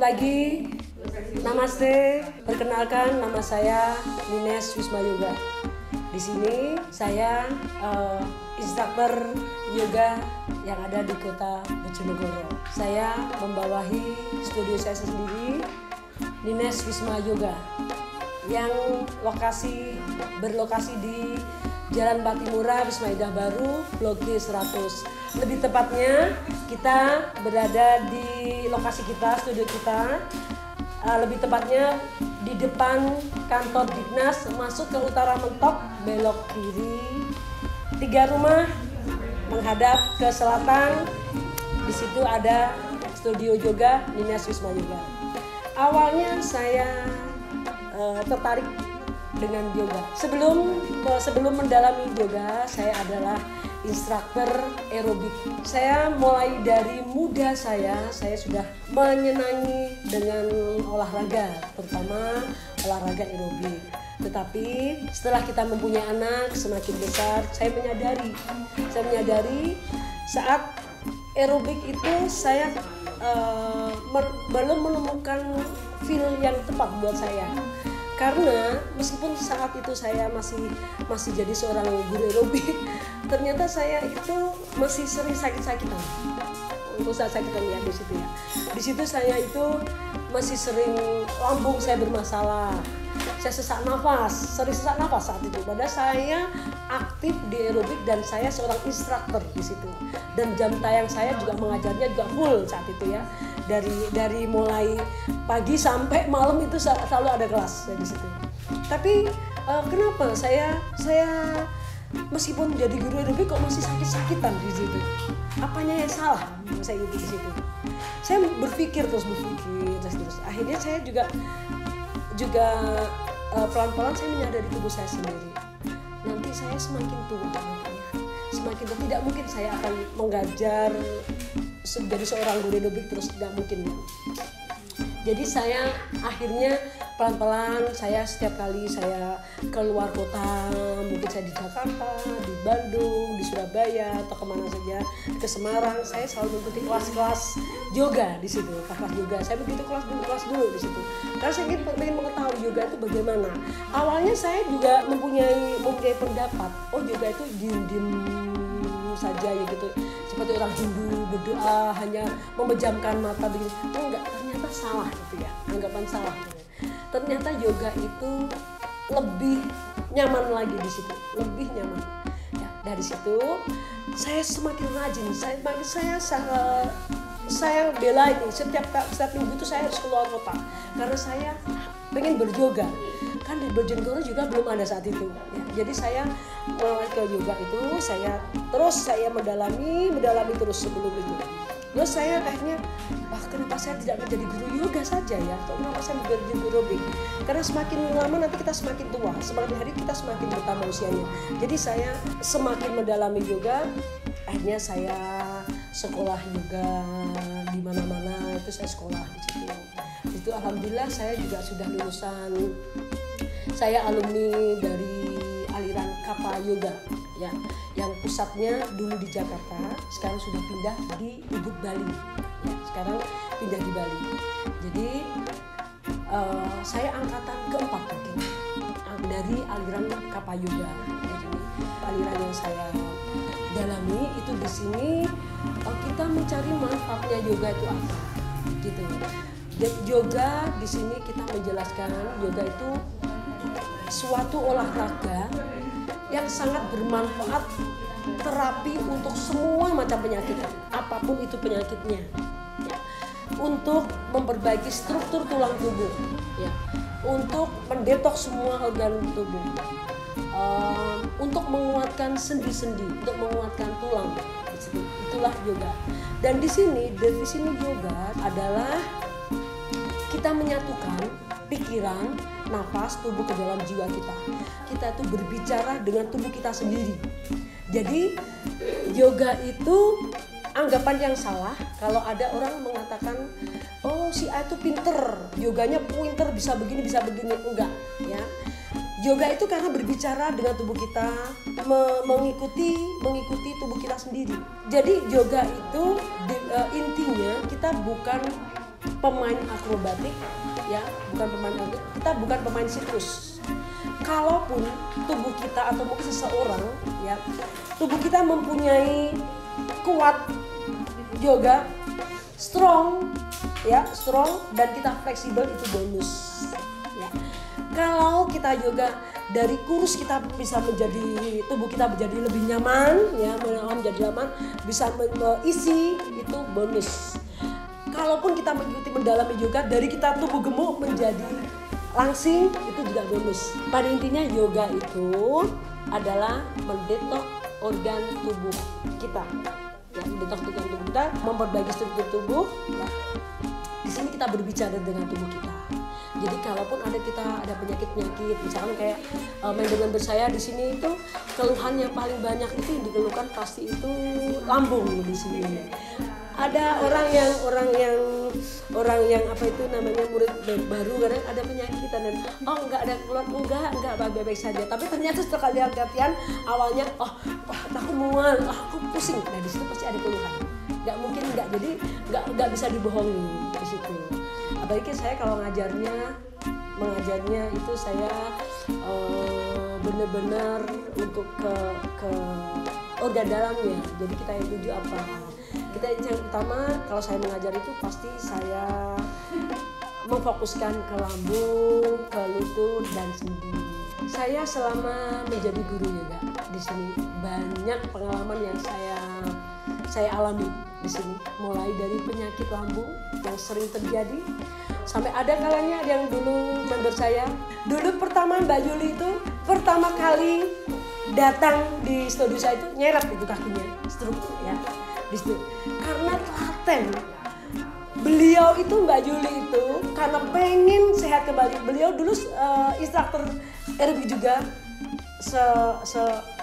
pagi, namaste. Perkenalkan, nama saya Nines Wisma Yoga. Di sini saya instruktur yoga yang ada di kota Bojonegoro. Saya membawahi studio saya sendiri, Nines Wisma Yoga, yang berlokasi di Jalan Patimura, Wisma Indah Baru, Blok G 100. Lebih tepatnya kita berada di lokasi kita, studio kita. Lebih tepatnya di depan kantor Dinas, masuk ke utara mentok, belok kiri. 3 rumah menghadap ke selatan. Di situ ada studio yoga Nines Wisma Yoga. Awalnya saya tertarik dengan yoga. Sebelum mendalami yoga, saya adalah instruktur aerobik. Saya mulai dari muda saya sudah menyenangi dengan olahraga, terutama olahraga aerobik. Tetapi setelah kita mempunyai anak semakin besar, saya menyadari saat aerobik itu saya belum menemukan feel yang tepat buat saya. Karena meskipun saat itu saya masih jadi seorang guru aerobik, ternyata saya itu masih sering sakit-sakitan. Untuk sakit-sakitan ya di situ ya. Di situ saya itu masih sering lambung saya bermasalah. Saya sering sesak nafas saat itu. Padahal saya aktif di aerobik dan saya seorang instruktur di situ. Dan jam tayang saya juga mengajarnya juga full saat itu ya. Dari mulai pagi sampai malam itu selalu ada kelas di situ. Tapi kenapa saya meskipun jadi guru aerobik kok masih sakit-sakitan di situ? Apanya yang salah saya itu di situ? Saya berpikir terus. Akhirnya saya juga pelan-pelan saya menyadari tubuh saya sendiri. Nanti saya semakin tua tidak mungkin saya akan mengajar jadi seorang guru aerobik terus, tidak mungkin. Jadi saya akhirnya pelan-pelan setiap kali saya keluar kota, mungkin saya di Jakarta, di Bandung, di Surabaya atau kemana saja, ke Semarang, saya selalu mengikuti kelas-kelas yoga di situ, kelas yoga. Saya begitu kelas dulu di situ. Karena saya ingin mengetahui yoga itu bagaimana. Awalnya saya juga mempunyai pendapat, yoga itu diem saja ya gitu, seperti orang Hindu berdoa hanya memejamkan mata begitu. Enggak, ternyata salah gitu ya, anggapan salah gitu. Ternyata yoga itu lebih nyaman lagi di situ, lebih nyaman. Ya, dari situ saya semakin rajin, saya bela ini setiap minggu itu saya harus keluar kota karena saya pengen beryoga. Kan di Bojonegoro juga belum ada saat itu ya. Jadi saya mulai ke yoga itu saya mendalami terus sebelum itu. Terus saya akhirnya kenapa saya tidak menjadi guru yoga saja ya, atau kenapa saya menjadi guru aerobik? Karena semakin lama nanti kita semakin tua, semakin hari kita semakin bertambah usianya. Jadi saya semakin mendalami yoga, akhirnya saya sekolah yoga di mana-mana, itu saya sekolah di situ. Itu alhamdulillah saya juga sudah lulusan. Saya alumni dari aliran Kappa Yoga ya, yang pusatnya dulu di Jakarta, sekarang sudah pindah di Ubud Bali. Ya, sekarang pindah di Bali. Jadi saya angkatan keempat mungkin dari aliran Kappa Yoga. Jadi aliran yang saya dalami itu di sini kita mencari manfaatnya yoga itu apa, gitu. Yoga di sini kita menjelaskan yoga itu suatu olahraga yang sangat bermanfaat, terapi untuk semua macam penyakit, apapun itu penyakitnya, ya. Untuk memperbaiki struktur tulang tubuh, ya. Untuk mendetoks semua organ tubuh, untuk menguatkan sendi-sendi, untuk menguatkan tulang, itulah yoga. Dan di sini yoga adalah kita menyatukan pikiran, nafas, tubuh ke dalam jiwa kita. Kita itu berbicara dengan tubuh kita sendiri. Jadi yoga itu anggapan yang salah kalau ada orang mengatakan, si A itu pinter, yoganya pinter, bisa begini, enggak ya. Yoga itu karena berbicara dengan tubuh kita, mengikuti tubuh kita sendiri. Jadi yoga itu intinya kita bukan pemain akrobatik, ya, bukan pemain akrobatik, kita bukan pemain sirkus. Kalaupun tubuh kita atau mungkin seseorang, ya, tubuh kita mempunyai kuat, yoga, strong, ya, strong dan kita fleksibel, itu bonus. Ya. Kalau kita yoga dari kurus kita bisa menjadi, tubuh kita menjadi lebih nyaman, ya, menjadi nyaman, bisa isi, itu bonus. Kalaupun kita mengikuti mendalami yoga dari kita tubuh gemuk menjadi langsing, itu juga bonus. Pada intinya yoga itu adalah mendetok organ tubuh kita, ya, mendetok organ tubuh kita, memperbaiki struktur tubuh. Ya. Di sini kita berbicara dengan tubuh kita. Jadi kalaupun kita ada penyakit-penyakit, misalkan kayak member saya di sini itu keluhan yang paling banyak itu yang dikeluhkan pasti itu lambung di sini. Ada orang yang apa itu namanya murid baru kadang ada penyakit dan enggak ada keluhan, enggak baik-baik saja. Tapi ternyata setelah latihan awalnya aku mual, aku pusing. Nah di situ pasti ada keluhan. Nggak mungkin enggak, jadi nggak bisa dibohongi di situ. Apalagi saya kalau mengajarnya itu saya benar-benar untuk ke organ dalamnya. Jadi kita yang tuju apa? Kita yang utama kalau saya mengajar itu pasti saya memfokuskan ke lambung, ke lutut dan sendi. Saya selama menjadi guru yoga di sini banyak pengalaman yang saya alami di sini, mulai dari penyakit lambung yang sering terjadi sampai ada kalanya yang dulu member saya dulu pertama Mbak Yuli itu pertama kali datang di studio saya itu nyeret itu kakinya stroke, ya, di situ karena telaten. Beliau itu Mbak Yuli itu karena pengen sehat kembali, beliau dulu instruktur aerobik juga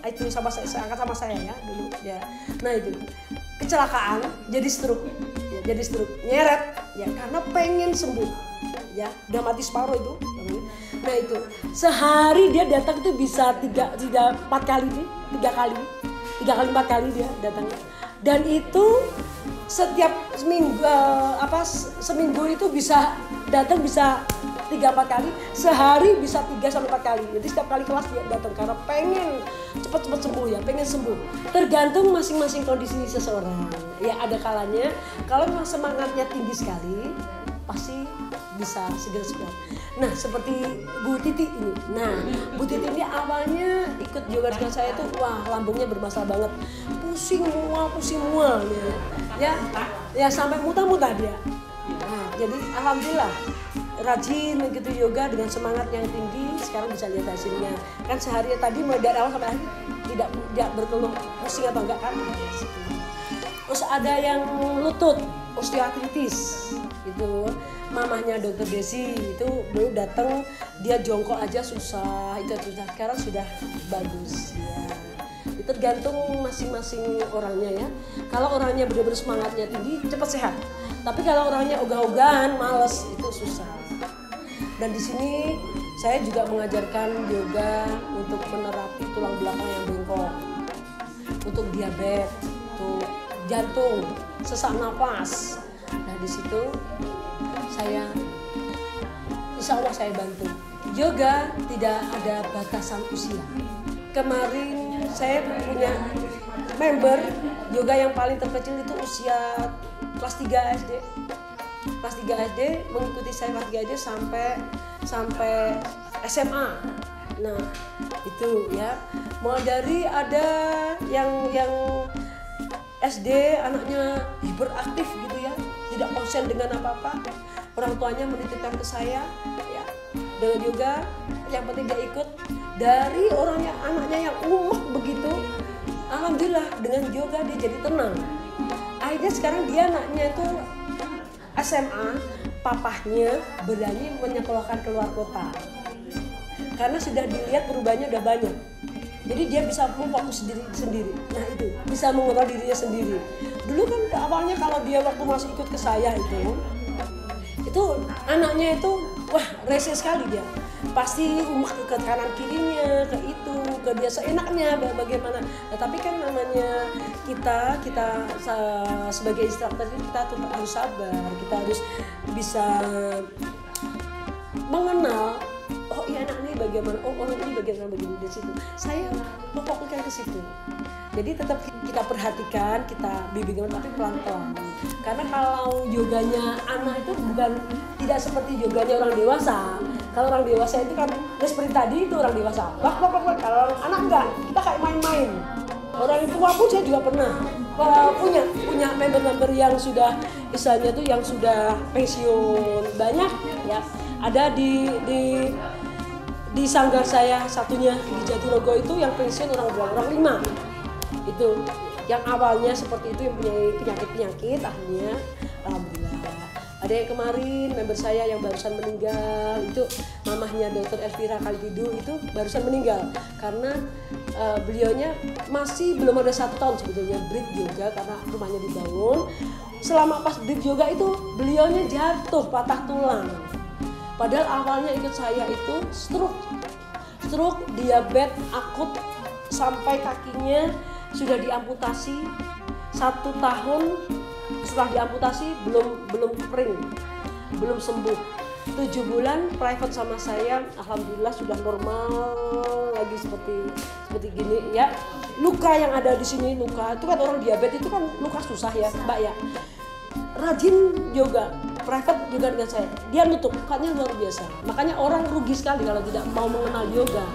itu sama saya, seangkat sama saya ya dulu ya. Nah itu kecelakaan jadi stroke, ya, jadi stroke nyeret ya karena pengen sembuh, ya udah mati separuh itu. Nah itu sehari dia datang itu bisa 3-4 kali nih, 3 kali 4 kali dia datang, dan itu setiap seminggu itu bisa datang bisa 3-4 kali, sehari bisa 3-4 kali. Jadi setiap kali kelas dia datang karena pengen cepat-cepat sembuh, ya, pengen sembuh. Tergantung masing-masing kondisi seseorang. Ya ada kalanya kalau memang semangatnya tinggi sekali pasti bisa segera. Nah seperti Bu Titi ini. Nah Bu Titi ini awalnya ikut yoga dengan saya itu lambungnya bermasalah banget, pusing mual ya sampai muntah dia. Nah jadi alhamdulillah rajin mengikuti yoga dengan semangat yang tinggi, sekarang bisa lihat hasilnya. Kan sehari tadi mulai dari awal sampai akhir tidak berkeluh pusing atau enggak kan. Terus ada yang lutut, osteoartritis. Itu mamahnya Dokter Desi itu dulu datang dia jongkok aja susah, itu sekarang sudah bagus ya. Itu tergantung masing-masing orangnya ya. Kalau orangnya benar-benar semangatnya tinggi, cepat sehat. Tapi kalau orangnya ogah-ogahan, malas, itu susah. Dan di sini saya juga mengajarkan yoga untuk menerapi tulang belakang yang bengkok, untuk diabetes, untuk jantung, sesak nafas. Nah di situ saya, insya Allah saya bantu. Yoga tidak ada batasan usia. Kemarin saya punya member yoga yang paling terkecil itu usia kelas 3 SD. Kelas 3 SD mengikuti saya kelas 3 SD sampai SMA. Nah itu ya, mulai dari ada yang SD anaknya hiperaktif gitu ya, tidak konsen dengan apa-apa, orang tuanya menitipkan ke saya ya dengan yoga, yang penting dia ikut. Dari orangnya anaknya yang begitu, alhamdulillah dengan yoga dia jadi tenang. Akhirnya sekarang dia anaknya itu SMA, papahnya berani menyekolahkan keluar kota karena sudah dilihat perubahannya udah banyak. Jadi dia bisa fokus sendiri. Nah itu bisa mengontrol dirinya sendiri. Dulu kan awalnya kalau dia waktu masih ikut ke saya itu anaknya itu rese sekali dia. Pasti ke kanan kirinya, ke itu, ke dia seenaknya bagaimana. Nah, tapi kan namanya kita sebagai instruktur kita tuh harus sabar, kita harus bisa mengenal oh iya anak ini bagaimana, oh orang ini bagaimana begini di situ. Saya memfokuskan ke situ. Jadi tetap kita perhatikan, kita bimbing tapi pelan-pelan. Karena kalau yoganya anak itu bukan tidak seperti yoganya orang dewasa. Kalau orang dewasa itu kan seperti tadi itu orang dewasa. Wah. Kalau anak enggak, kita kayak main-main. Orang tua pun saya juga pernah punya member-member yang sudah misalnya tuh yang sudah pensiun banyak ya. Ada di sanggar saya satunya di Jatirogo itu yang pensiun orang 5 itu yang awalnya seperti itu yang punya penyakit akhirnya alhamdulillah. Ada yang kemarin member saya yang barusan meninggal itu mamahnya Dr. Elvira Kalididu itu barusan meninggal karena beliaunya masih belum ada 1 tahun sebetulnya break yoga karena rumahnya dibangun. Selama pas break yoga itu beliaunya jatuh patah tulang. Padahal awalnya ikut saya itu stroke diabetes akut sampai kakinya sudah diamputasi 1 tahun. Setelah diamputasi belum kering, belum sembuh. 7 bulan private sama saya, alhamdulillah sudah normal lagi seperti gini ya. Luka yang ada di sini, luka itu kan orang diabetes itu kan luka susah ya Mbak ya. Rajin yoga private juga dengan saya, dia nutup lukanya luar biasa. Makanya orang rugi sekali kalau tidak mau mengenal yoga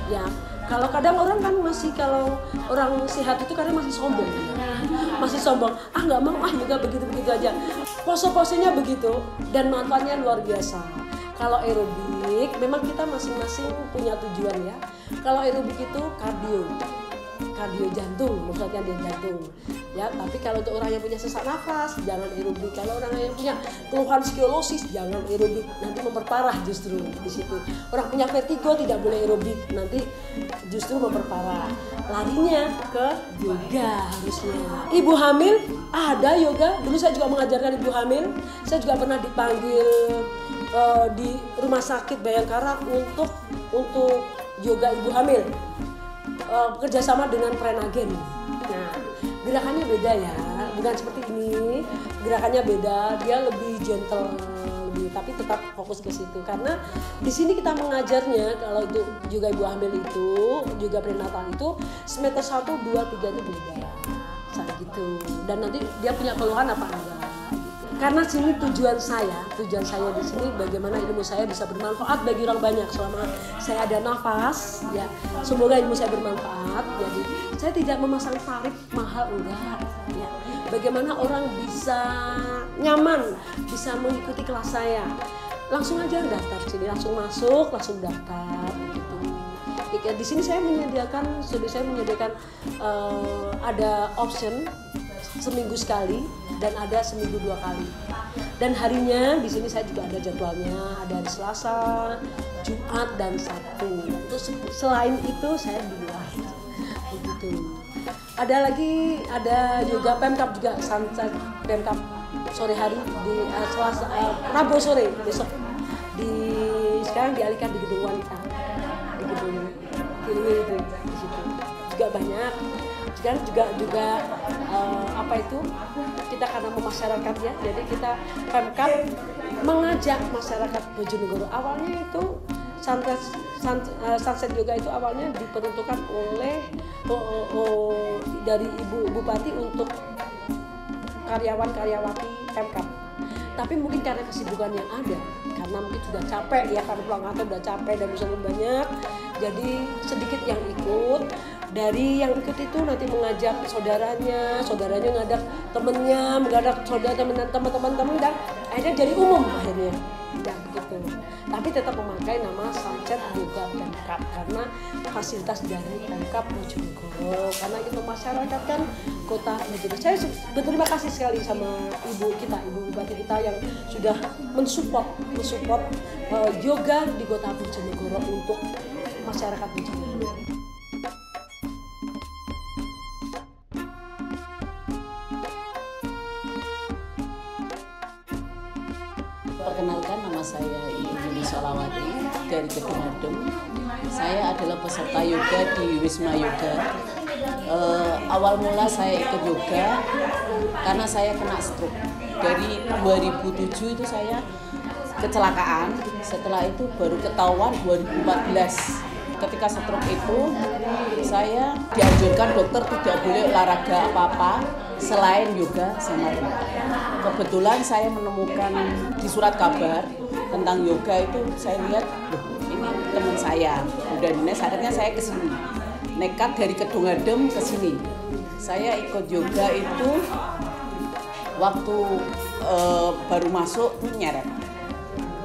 ya. Kalau kadang orang kan masih, kalau orang sehat itu kadang masih sombong, nggak mau yoga begitu aja. Pose-posenya begitu dan manfaatnya luar biasa. Kalau aerobik memang kita masing-masing punya tujuan ya. Kalau aerobik itu kardio jantung, maksudnya dia jantung ya. Tapi kalau untuk orang yang punya sesak nafas jangan aerobik. Kalau orang yang punya keluhan sklerosis jangan aerobik, nanti memperparah justru di situ. Orang punya vertigo tidak boleh aerobik, nanti justru memperparah. Larinya ke yoga harusnya. Ibu hamil ada yoga. Dulu saya juga mengajarkan ibu hamil. Saya juga pernah dipanggil di rumah sakit Bayangkara untuk yoga ibu hamil. Bekerjasama dengan Prenagen. Nah, gerakannya beda ya, bukan seperti ini. Gerakannya beda, dia lebih gentle, tapi tetap fokus ke situ. Karena di sini kita mengajarnya kalau itu juga ibu hamil itu, juga prenatal itu semester 1, 2, 3 itu beda, saat gitu. Dan nanti dia punya keluhan apa enggak. Karena sini tujuan saya di sini bagaimana ilmu saya bisa bermanfaat bagi orang banyak selama saya ada nafas ya. Semoga ilmu saya bermanfaat. Jadi saya tidak memasang tarif mahal enggak ya. Bagaimana orang bisa nyaman bisa mengikuti kelas saya. Langsung aja daftar sini, langsung masuk, langsung daftar gitu. Di sini saya menyediakan ada option seminggu sekali dan ada seminggu 2 kali. Dan harinya di sini saya juga ada jadwalnya, ada hari Selasa, Jumat dan Sabtu. Terus selain itu saya di luar. Begitu. Ada yoga Pemkap juga, sunset Pemkap sore hari di Selasa, Rabu sore besok. Sekarang dialihkan di gedung wanita. Di gedung Kilwi itu di situ. Juga banyak. Sekarang juga kita karena memasyarakatnya, jadi kita Pemkab mengajak masyarakat Bojonegoro. Awalnya itu sunset yoga itu awalnya diperuntukkan oleh dari Ibu Bupati untuk karyawan-karyawati Pemkab. Tapi mungkin karena kesibukan yang ada, karena mungkin sudah capek ya, karena pulang kantor udah capek dan urusan banyak, jadi sedikit yang ikut. Dari yang ikut itu nanti mengajak saudaranya ngajak temennya, mengajak saudara teman-teman dan akhirnya jadi umum akhirnya. Ya begitu. Tapi tetap memakai nama Sunset Yoga Pemkab karena fasilitas dari Pemkab Bojonegoro, karena itu masyarakatkan kota Bojonegoro. Saya berterima kasih sekali sama Ibu Bupati kita yang sudah mensupport yoga di kota Bojonegoro untuk masyarakat Bojonegoro. Perkenalkan, nama saya Ibu Juli Solawati, dari Gedung Adem. Saya adalah peserta yoga di Wisma Yoga. Awal mula saya ikut yoga karena saya kena stroke. Dari 2007 itu saya kecelakaan, setelah itu baru ketahuan 2014. Ketika stroke itu saya dianjurkan dokter tidak boleh olahraga apa-apa selain yoga sama renang. Kebetulan saya menemukan di surat kabar tentang yoga itu, saya lihat ini teman saya, udah Dines, akhirnya saya ke sini. Nekat dari Gedung Adem ke sini. Saya ikut yoga itu waktu baru masuk tuh nyeret.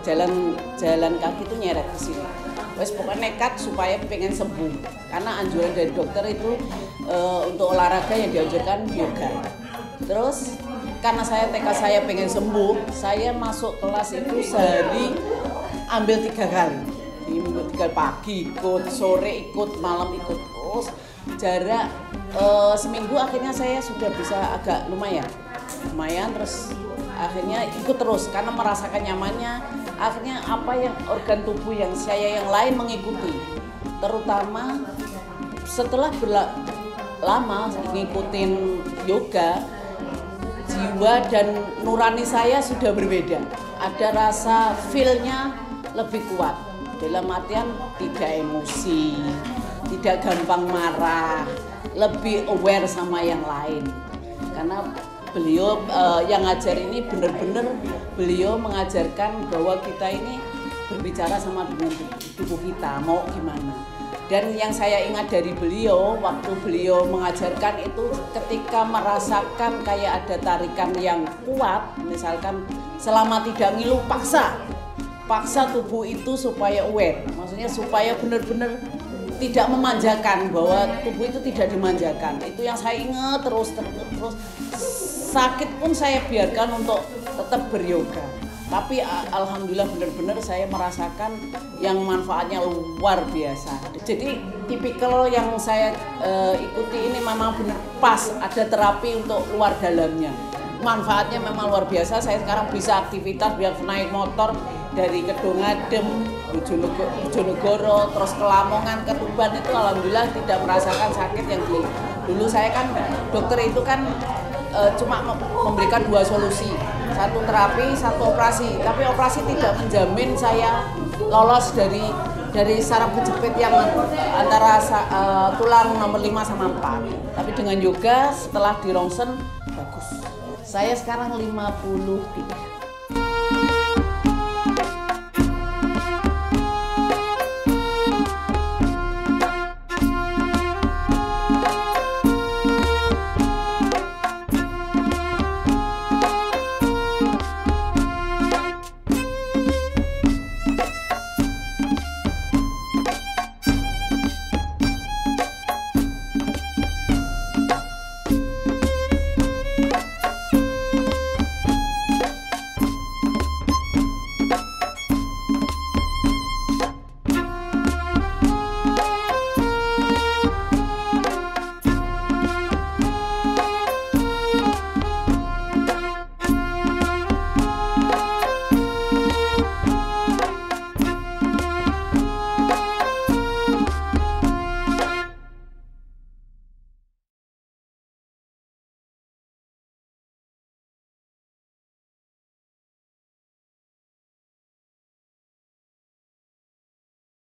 Jalan kaki tuh nyeret ke sini. Wes pokoknya nekat supaya pengen sembuh. Karena anjuran dari dokter itu untuk olahraga yang dianjurkan yoga. Terus karena tekad saya pengen sembuh, saya masuk kelas itu sehari ambil 3 kali. Minggu 3 pagi ikut, sore ikut, malam ikut. Terus jarak seminggu akhirnya saya sudah bisa agak lumayan. Terus akhirnya ikut terus karena merasakan nyamannya. Akhirnya apa yang organ tubuh yang saya yang lain mengikuti, terutama setelah lama ngikutin yoga, jiwa dan nurani saya sudah berbeda. Ada rasa feel-nya lebih kuat, dalam artian tidak emosi, tidak gampang marah, lebih aware sama yang lain. Karena beliau yang ngajar ini benar-benar beliau mengajarkan bahwa kita ini berbicara sama dengan tubuh kita mau gimana. Dan yang saya ingat dari beliau waktu beliau mengajarkan itu ketika merasakan kayak ada tarikan yang kuat, misalkan selama tidak ngilu paksa tubuh itu supaya aware, maksudnya supaya benar-benar tidak memanjakan, bahwa tubuh itu tidak dimanjakan. Itu yang saya ingat terus. Sakit pun saya biarkan untuk tetap beryoga. Tapi alhamdulillah benar-benar saya merasakan yang manfaatnya luar biasa. Jadi tipikal yang saya ikuti ini memang benar pas, ada terapi untuk luar dalamnya. Manfaatnya memang luar biasa. Saya sekarang bisa aktivitas, biar naik motor dari Gedung Adem, Bojonegoro, terus ke Lamongan, ke Tuban itu alhamdulillah tidak merasakan sakit yang dulu saya kan dokter itu kan cuma memberikan 2 solusi, 1 terapi, 1 operasi. Tapi operasi tidak menjamin saya lolos dari saraf kejepit yang antara tulang nomor 5 sama 4. Tapi dengan yoga setelah di rongsen bagus. Saya sekarang 53.